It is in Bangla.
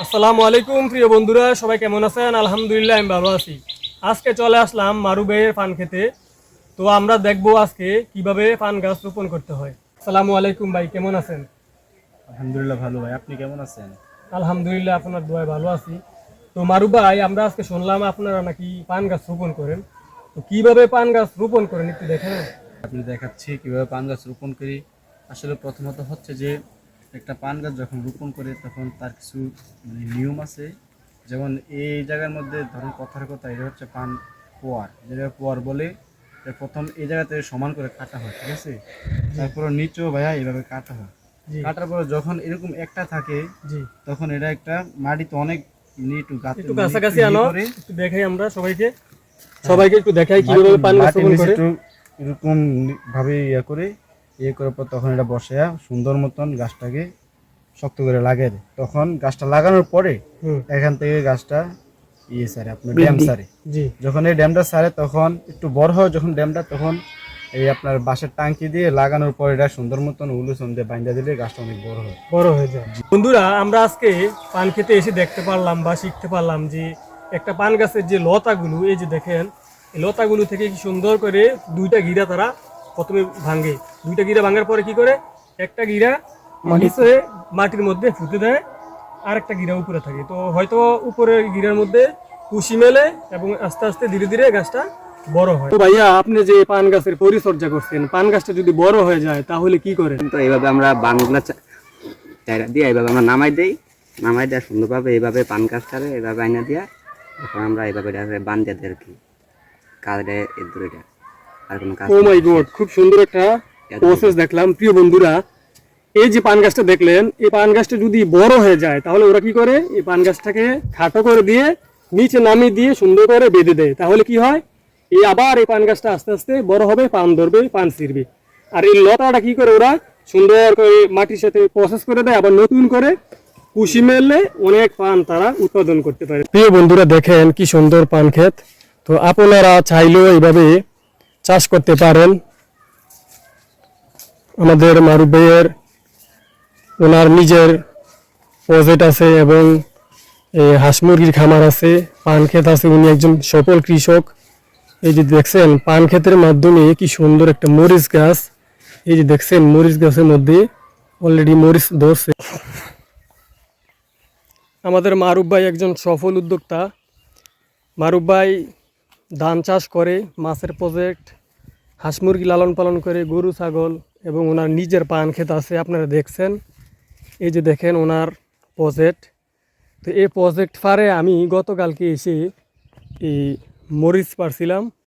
আসসালামু আলাইকুম প্রিয় বন্ধুরা, সবাই কেমন আছেন? আলহামদুলিল্লাহ আমি ভালো আছি। আজকে চলে আসলাম মারু ভাইয়ের পান খেতে। তো আমরা দেখবো আজকে কিভাবে পান গাছ রোপণ করতে হয়। আসসালামু আলাইকুম ভাই, কেমন আছেন? আলহামদুলিল্লাহ ভালো ভাই, আপনি কেমন আছেন? আলহামদুলিল্লাহ আপনার দোয়ায় ভালো আছি। তো মারু ভাই, আমরা আজকে শুনলাম আপনারা নাকি পান গাছ রোপণ করেন। তো কিভাবে পান গাছ রোপণ করেন একটু দেখেন। আপনি দেখাচ্ছি কিভাবে পান গাছ রোপণ করি। আসলে প্রথমত হচ্ছে যে একটা পান গাছ যখন রোপণ করে তখন তার কিছু নিয়ম আছে। যেমন এই জায়গার মধ্যে ধরুন কথার কথা, এটা হচ্ছে পান পোয়ার, যেটা পোয়ার বলে। এটা প্রথম এই জায়গাতে সমান করে কাটা হয়, ঠিক আছে? তারপর নিচেও ভাইয়া এইভাবে কাটা হয়। জি কাটার পরে যখন এরকম একটা থাকে জি, তখন এটা একটা মাটিতে অনেক একটু গাছ একটু কাছাকাছি ইয়ে আনো, করে। একটু দেখাই আমরা সবাইকে সবাইকে একটু দেখাই কিভাবে পান গাছ মাটির রোপণ নিচে করে। একটু এরকম ভাবে ইয়ে করার পর তখন এটা বসে সুন্দর মতন গাছটাকে শক্ত করে লাগিয়ে দেয়। তখন গাছটা লাগানোর পরে হুম, এখান থেকে গাছটা সারে আপনার ড্যাম বৃদ্ধি। সারে। জি যখন এই ড্যামটা সারে তখন একটু বড় হয় যখন ড্যামটা, তখন এই আপনার বাঁশের টাঙ্কি দিয়ে লাগানোর পর এটা সুন্দর মতন উলুচন দিয়ে বাইন্দা দিলে গাছটা অনেক বড় হয়। বড় হয়ে যায়। বন্ধুরা, আমরা আজকে পান খেতে এসে দেখতে পারলাম বা শিখতে পারলাম যে একটা পান গাছের যে লতাগুলো, এই যে দেখেন, এই লতাগুলো থেকে কি সুন্দর করে দুইটা গিরা তারা প্রথমে ভাঙে। দুইটা গিরা ভাঙার পরে কি করে, একটা গিরা নিচে মাটির মধ্যে ফুটে দেয়, আর একটা গিরা উপরে থাকে। তো হয়তো উপরের গিরার মধ্যে কুশি মেলে এবং আস্তে আস্তে ধীরে ধীরে গাছটা বড় হয়। তো ভাইয়া, আপনি যে পান গাছের পরিচর্যা করছেন, পান গাছটা যদি বড় হয়ে যায় তাহলে কি করেন? তো এইভাবে আমরা বানগুলা চাইরা দিয়ে এইভাবে আমরা নামাই দেই, নামাই দেওয়া সুন্দরভাবে এইভাবে পান কাজটারে এইভাবে আইনা দিয়া এখন আমরা এইভাবে বান দিয়ে দিই আর কি। কাজটা এর দূরে এটা আর কোনো কাজ ও নেই। মাই গড, খুব সুন্দর একটা প্রসেস দেখলাম। প্রিয় বন্ধুরা, এই যে পান গাছটা দেখলেন, এই পান গাছটা যদি বড় হয়ে যায় তাহলে ওরা কি করে, এই পান গাছটাকে খাটো করে দিয়ে নিচে নামিয়ে দিয়ে সুন্দর করে বেঁধে দেয়। তাহলে কি হয়, এই আবার এই পান গাছটা আস্তে আস্তে বড় হবে, পান ধরবে, পান ছিঁড়বে। আর এই লতাটা কি করে, ওরা সুন্দর করে মাটির সাথে প্রসেস করে দেয়, আবার নতুন করে কুশি মেললে অনেক পান তারা উৎপাদন করতে পারে। প্রিয় বন্ধুরা, দেখেন কি সুন্দর পান ক্ষেত। তো আপনারা চাইলেও এইভাবে চাষ করতে পারেন। আমাদের মারুফ ভাইয়ের ওনার নিজের প্রজেক্ট আছে এবং হাঁস মুরগির খামার আছে, পান ক্ষেত আছে। উনি একজন সফল কৃষক। এই যে দেখছেন, পান ক্ষেতের মাধ্যমে কি সুন্দর একটা মরিচ গাছ, এই যে দেখছেন মরিচ গাছের মধ্যে অলরেডি মরিচ ধরছে। আমাদের মারুফ ভাই একজন সফল উদ্যোক্তা। মারুফ ভাই ধান চাষ করে, মাছের প্রজেক্ট, হাঁস মুরগি লালন পালন করে, গরু ছাগল, এবং ওনার নিজের পান ক্ষেত আছে, আপনারা দেখছেন। এই যে দেখেন ওনার প্রজেক্ট। তো এই প্রজেক্ট ফারে আমি গতকালকে এসে এই মরিচ পারছিলাম।